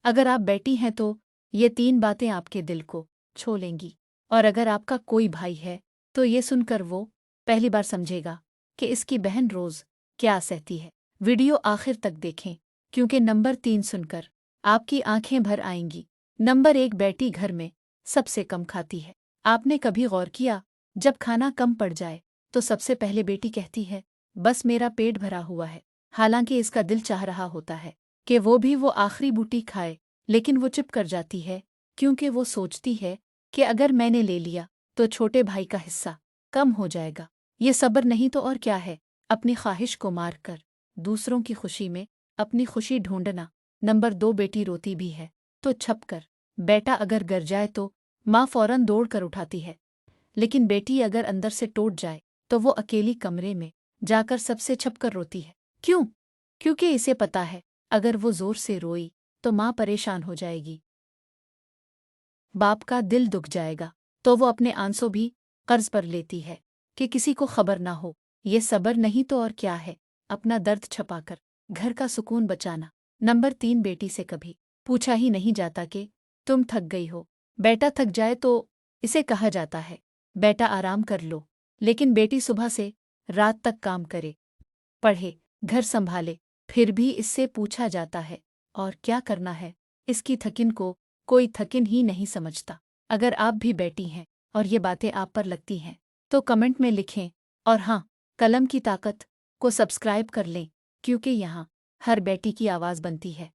अगर आप बेटी हैं तो ये 3 बातें आपके दिल को छू लेंगी। और अगर आपका कोई भाई है तो ये सुनकर वो पहली बार समझेगा कि इसकी बहन रोज़ क्या सहती है। वीडियो आखिर तक देखें क्योंकि नंबर 3 सुनकर आपकी आंखें भर आएंगी। नंबर 1 बेटी घर में सबसे कम खाती है। आपने कभी गौर किया जब खाना कम पड़ जाए तो सबसे पहले बेटी कहती है, बस मेरा पेट भरा हुआ है। हालांकि इसका दिल चाह रहा होता है कि वो आखिरी बूटी खाए, लेकिन वो चुप कर जाती है क्योंकि वो सोचती है कि अगर मैंने ले लिया तो छोटे भाई का हिस्सा कम हो जाएगा। ये सब्र नहीं तो और क्या है, अपनी ख्वाहिश को मार कर दूसरों की खुशी में अपनी खुशी ढूंढना। नंबर 2 बेटी रोती भी है तो छप कर। बेटा अगर गिर जाए तो माँ फौरन दौड़ कर उठाती है, लेकिन बेटी अगर अंदर से टूट जाए तो वो अकेली कमरे में जाकर सबसे छपकर रोती है। क्यों? क्योंकि इसे पता है अगर वो जोर से रोई तो माँ परेशान हो जाएगी, बाप का दिल दुख जाएगा, तो वो अपने आंसू भी कर्ज पर लेती है कि किसी को खबर ना हो। ये सब्र नहीं तो और क्या है, अपना दर्द छपाकर घर का सुकून बचाना। नंबर 3 बेटी से कभी पूछा ही नहीं जाता कि तुम थक गई हो। बेटा थक जाए तो इसे कहा जाता है, बेटा आराम कर लो, लेकिन बेटी सुबह से रात तक काम करे, पढ़े, घर संभाले, फिर भी इससे पूछा जाता है और क्या करना है। इसकी थकिन को कोई थकिन ही नहीं समझता। अगर आप भी बेटी हैं और ये बातें आप पर लगती हैं तो कमेंट में लिखें। और हाँ, कलम की ताकत को सब्सक्राइब कर लें क्योंकि यहाँ हर बेटी की आवाज़ बनती है।